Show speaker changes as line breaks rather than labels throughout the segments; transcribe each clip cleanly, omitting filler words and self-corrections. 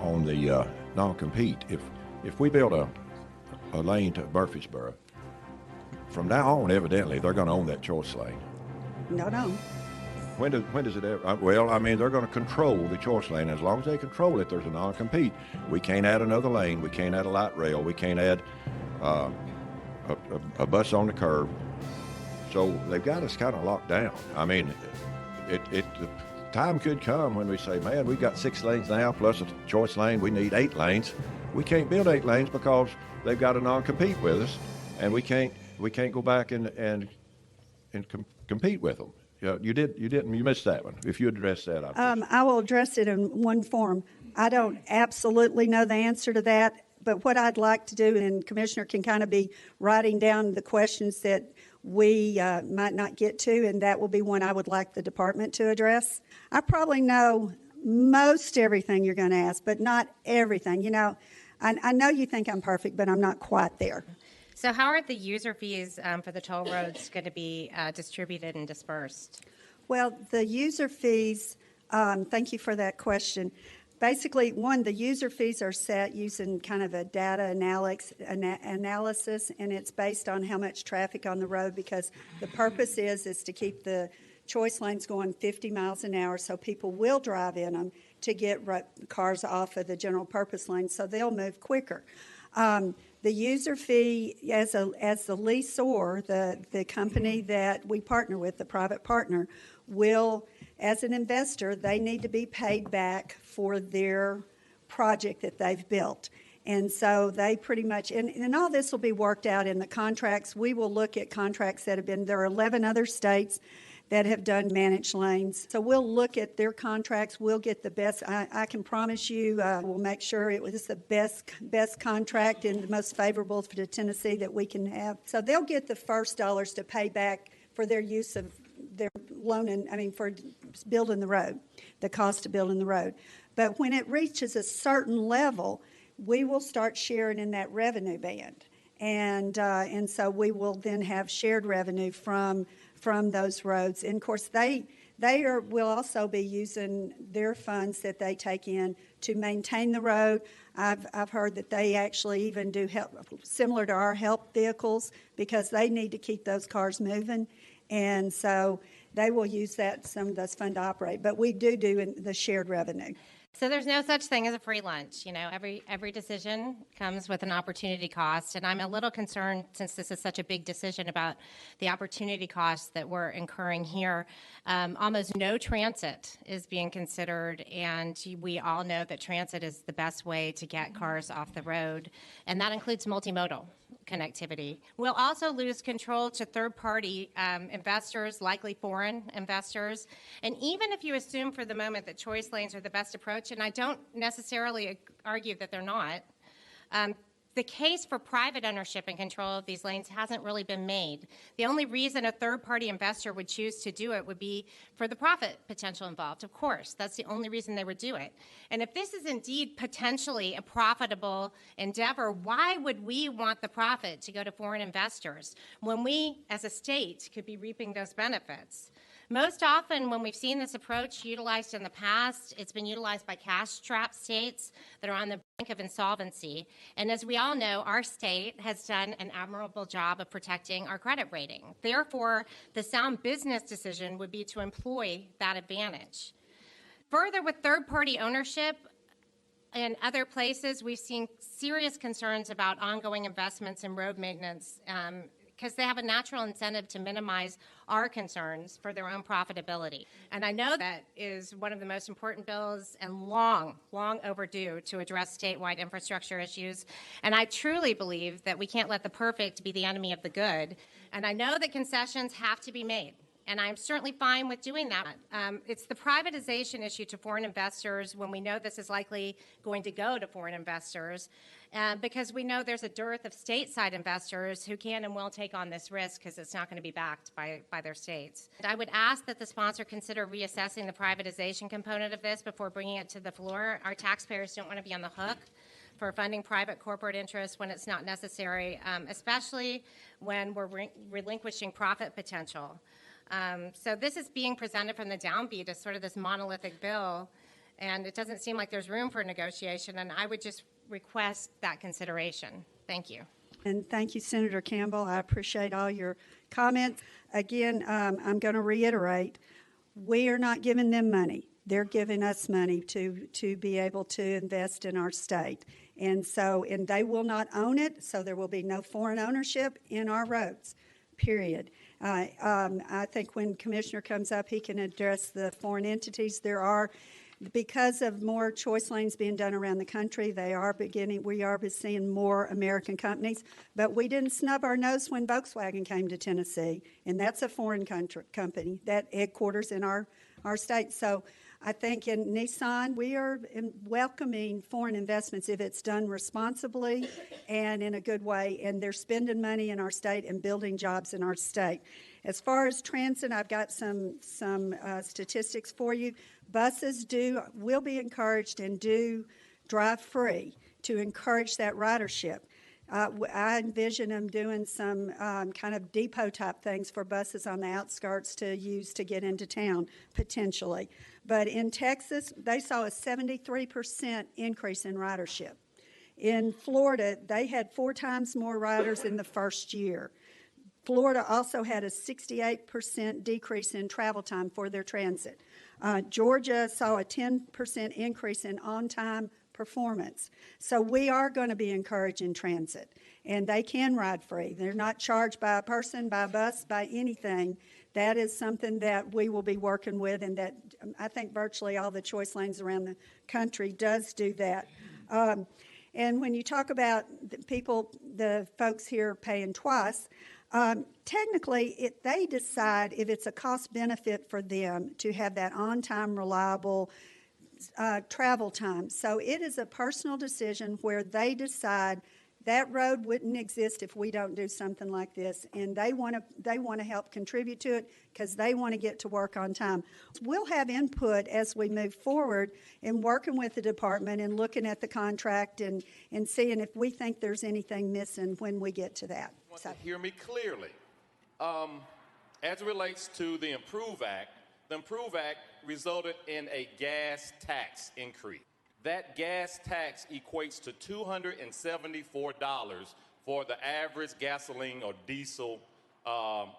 on the non-compete. If we build a lane to Murfreesboro, from now on, evidently, they're going to own that choice lane.
No.
When does it ever? Well, I mean, they're going to control the choice lane. As long as they control it, there's a non-compete. We can't add another lane. We can't add a light rail. We can't add a bus on the curb. So they've got us kind of locked down. I mean, the time could come when we say, man, we've got 6 lanes now plus a choice lane. We need 8 lanes. We can't build 8 lanes because they've got to non-compete with us, and we can't go back and compete with them. You missed that one. If you address that,
I will address it in one form. I don't absolutely know the answer to that, but what I'd like to do, and Commissioner can kind of be writing down the questions that we might not get to, and that will be one I would like the department to address. I probably know most everything you're going to ask, but not everything. You know, I know you think I'm perfect, but I'm not quite there.
So how are the user fees for the toll roads going to be distributed and dispersed?
Well, the user fees, thank you for that question. Basically, the user fees are set using kind of a data analysis, and it's based on how much traffic on the road, because the purpose is to keep the choice lanes going 50 miles an hour so people will drive in them to get cars off of the general purpose lane so they'll move quicker. The user fee, as the leaseor, the company that we partner with, the private partner, will, as an investor, they need to be paid back for their project that they've built. And so they pretty much, and all this will be worked out in the contracts. We will look at contracts that have been, there are 11 other states that have done managed lanes. So we'll look at their contracts. We'll get the best. I can promise you we'll make sure it was the best contract and the most favorable for Tennessee that we can have. So they'll get the first dollars to pay back for their use of their loan, for building the road, the cost of building the road. But when it reaches a certain level, we will start sharing in that revenue band. And so we will then have shared revenue from those roads. And of course, they will also be using their funds that they take in to maintain the road. I've heard that they actually even do help, similar to our help vehicles, because they need to keep those cars moving. And so they will use some of those funds to operate. But we do the shared revenue.
So there's no such thing as a free lunch. You know, every decision comes with an opportunity cost, and I'm a little concerned, since this is such a big decision, about the opportunity costs that we're incurring here. Almost no transit is being considered, and we all know that transit is the best way to get cars off the road, and that includes multimodal connectivity. We'll also lose control to third-party investors, likely foreign investors. And even if you assume for the moment that choice lanes are the best approach, and I don't necessarily argue that they're not, the case for private ownership and control of these lanes hasn't really been made. The only reason a third-party investor would choose to do it would be for the profit potential involved, of course. That's the only reason they would do it. And if this is indeed potentially a profitable endeavor, why would we want the profit to go to foreign investors when we, as a state, could be reaping those benefits? Most often, when we've seen this approach utilized in the past, it's been utilized by cash-strapped states that are on the brink of insolvency. And as we all know, our state has done an admirable job of protecting our credit rating. Therefore, the sound business decision would be to employ that advantage. Further, with third-party ownership, in other places, we've seen serious concerns about ongoing investments in road maintenance, because they have a natural incentive to minimize our concerns for their own profitability. And I know that is one of the most important bills and long overdue to address statewide infrastructure issues. And I truly believe that we can't let the perfect be the enemy of the good. And I know that concessions have to be made. And I'm certainly fine with doing that. It's the privatization issue to foreign investors when we know this is likely going to go to foreign investors, because we know there's a dearth of stateside investors who can and will take on this risk because it's not going to be backed by their states. And I would ask that the sponsor consider reassessing the privatization component of this before bringing it to the floor. Our taxpayers don't want to be on the hook for funding private corporate interests when it's not necessary, especially when we're relinquishing profit potential. So this is being presented from the downbeat as sort of this monolithic bill, And it doesn't seem like there's room for negotiation, and I would just request that consideration. Thank you.
And thank you, Senator Campbell. I appreciate all your comments. Again, I'm going to reiterate, we are not giving them money. They're giving us money to be able to invest in our state. And they will not own it, so there will be no foreign ownership in our roads, period. I think when Commissioner comes up, he can address the foreign entities. Because of more choice lanes being done around the country, we are seeing more American companies. But we didn't snub our nose when Volkswagen came to Tennessee, and that's a foreign company that headquarters in our state. So I think in Nissan, we are welcoming foreign investments if it's done responsibly and in a good way, and they're spending money in our state and building jobs in our state. As far as transit, I've got some statistics for you. Buses will be encouraged and do drive free to encourage that ridership. I envision them doing some kind of depot type things for buses on the outskirts to use to get into town, potentially. But in Texas, they saw a 73% increase in ridership. In Florida, they had 4 times more riders in the first year. Florida also had a 68% decrease in travel time for their transit. Georgia saw a 10% increase in on-time performance. So we are going to be encouraging transit, and they can ride free. They're not charged by a person, by a bus, by anything. That is something that we will be working with, and that I think virtually all the choice lanes around the country does do that. And when you talk about the folks here paying twice, technically, they decide if it's a cost benefit for them to have that on-time, reliable travel time. So it is a personal decision where they decide that road wouldn't exist if we don't do something like this, and they want to help contribute to it because they want to get to work on time. We'll have input as we move forward in working with the department and looking at the contract and seeing if we think there's anything missing when we get to that.
I want to hear me clearly. As it relates to the Improve Act resulted in a gas tax increase. That gas tax equates to $274 for the average gasoline or diesel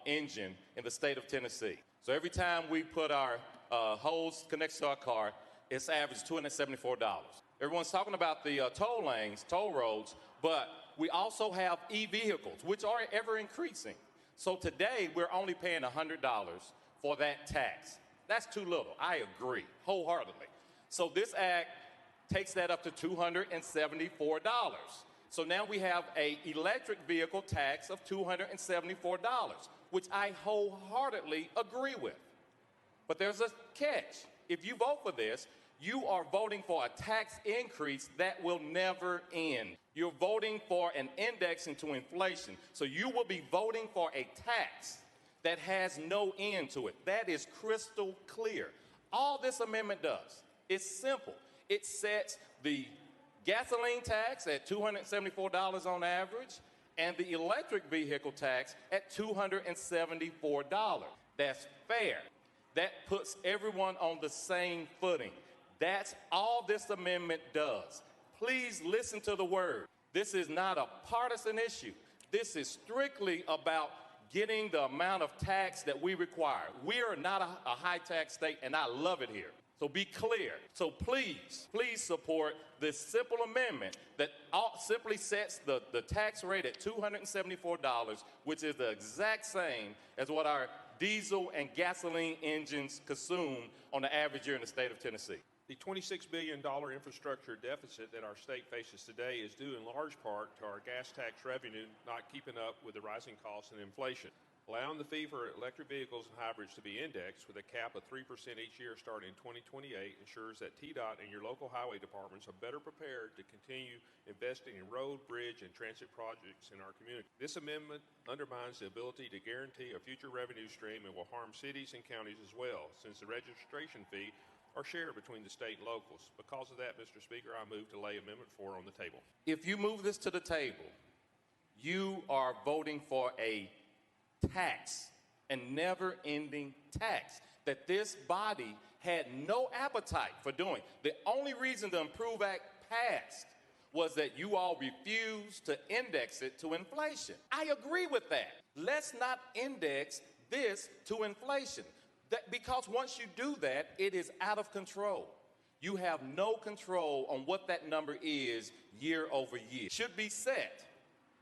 engine in the state of Tennessee. So every time we put our hose connected to our car, it's averaged $274. Everyone's talking about the toll lanes, toll roads, but we also have e-vehicles, which are ever increasing. So today, we're only paying $100 for that tax. That's too little. I agree wholeheartedly. So this act takes that up to $274. So now we have an electric vehicle tax of $274, which I wholeheartedly agree with. But there's a catch. If you vote for this, you are voting for a tax increase that will never end. You're voting for an indexing to inflation. So you will be voting for a tax that has no end to it. That is crystal clear. All this amendment does is simple. It sets the gasoline tax at $274 on average and the electric vehicle tax at $274. That's fair. That puts everyone on the same footing. That's all this amendment does. Please listen to the word. This is not a partisan issue. This is strictly about getting the amount of tax that we require. We are not a high tax state, and I love it here. So be clear. So please support this simple amendment that simply sets the tax rate at $274, which is the exact same as what our diesel and gasoline engines consume on the average year in the state of Tennessee.
The $26 billion infrastructure deficit that our state faces today is due in large part to our gas tax revenue not keeping up with the rising costs and inflation. Allowing the fee for electric vehicles and hybrids to be indexed with a cap of 3% each year starting in 2028 ensures that TDOT and your local highway departments are better prepared to continue investing in road, bridge, and transit projects in our community. This amendment undermines the ability to guarantee a future revenue stream and will harm cities and counties as well, since the registration fee are shared between the state and locals. Because of that, Mr. Speaker, I move to lay Amendment 4 on the table.
If you move this to the table, you are voting for a tax and never-ending tax that this body had no appetite for doing. The only reason the Improve Act passed was that you all refused to index it to inflation. I agree with that. Let's not index this to inflation. Because once you do that, it is out of control. You have no control on what that number is year over year. It should be set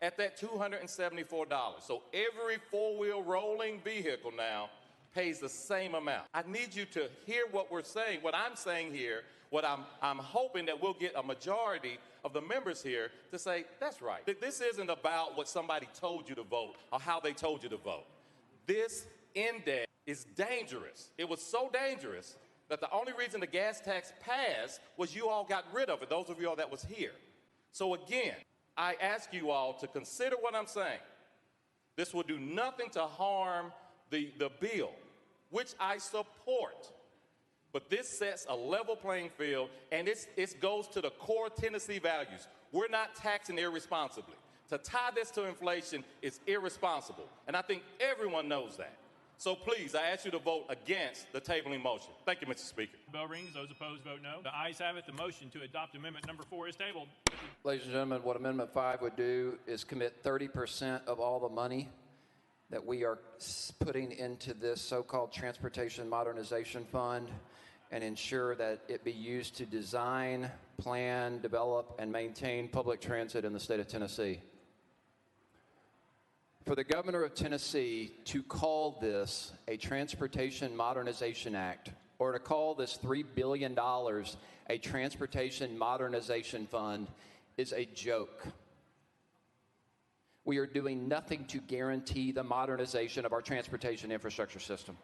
at that $274. So every four-wheel rolling vehicle now pays the same amount. I need you to hear what we're saying, what I'm saying here, what I'm hoping that we'll get a majority of the members here to say, that's right. This isn't about what somebody told you to vote or how they told you to vote. This index is dangerous. It was so dangerous that the only reason the gas tax passed was you all got rid of it, those of you all that was here. So again, I ask you all to consider what I'm saying. This will do nothing to harm the bill, which I support. But this sets a level playing field, and it goes to the core Tennessee values. We're not taxing irresponsibly. To tie this to inflation is irresponsible, and I think everyone knows that. So please, I ask you to vote against the tabling motion. Thank you, Mr. Speaker.
The bell rings. Those opposed vote no. The ayes have it. The motion to adopt amendment number 4 is tabled.
Ladies and gentlemen, what Amendment 5 would do is commit 30% of all the money that we are putting into this so-called Transportation Modernization Fund and ensure that it be used to design, plan, develop, and maintain public transit in the state of Tennessee. For the governor of Tennessee to call this a Transportation Modernization Act, or to call this $3 billion a Transportation Modernization Fund, is a joke. We are doing nothing to guarantee the modernization of our transportation infrastructure system.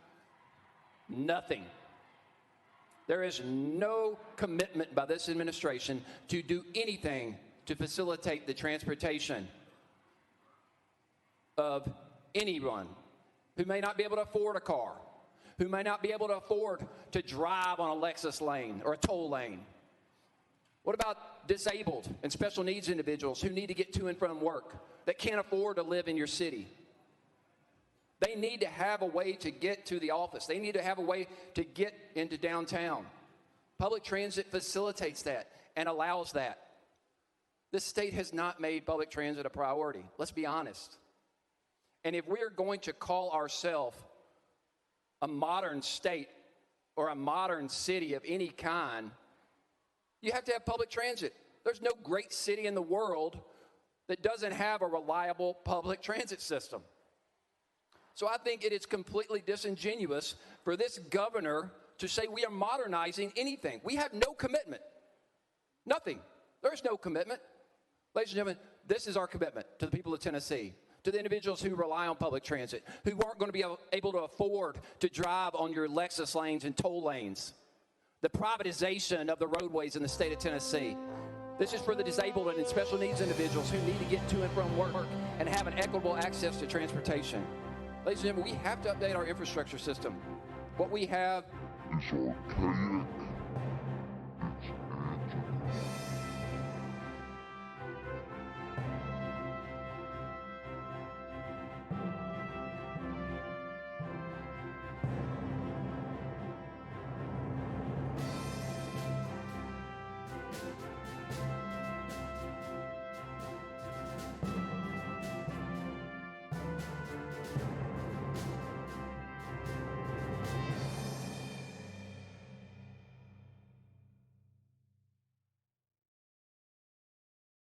Nothing. There is no commitment by this administration to do anything to facilitate the transportation of anyone who may not be able to afford a car, who may not be able to afford to drive on a Lexus lane or a toll lane. What about disabled and special needs individuals who need to get to and from work, that can't afford to live in your city? They need to have a way to get to the office. They need to have a way to get into downtown. Public transit facilitates that and allows that. This state has not made public transit a priority. Let's be honest. And if we're going to call ourselves a modern state or a modern city of any kind, you have to have public transit. There's no great city in the world that doesn't have a reliable public transit system. So I think it is completely disingenuous for this governor to say we are modernizing anything. We have no commitment. Nothing. There's no commitment. Ladies and gentlemen, this is our commitment to the people of Tennessee, to the individuals who rely on public transit, who aren't going to be able to afford to drive on your Lexus lanes and toll lanes. The privatization of the roadways in the state of Tennessee. This is for the disabled and special needs individuals who need to get to and from work and have an equitable access to transportation. Ladies and gentlemen, we have to update our infrastructure system. What we have
is archaic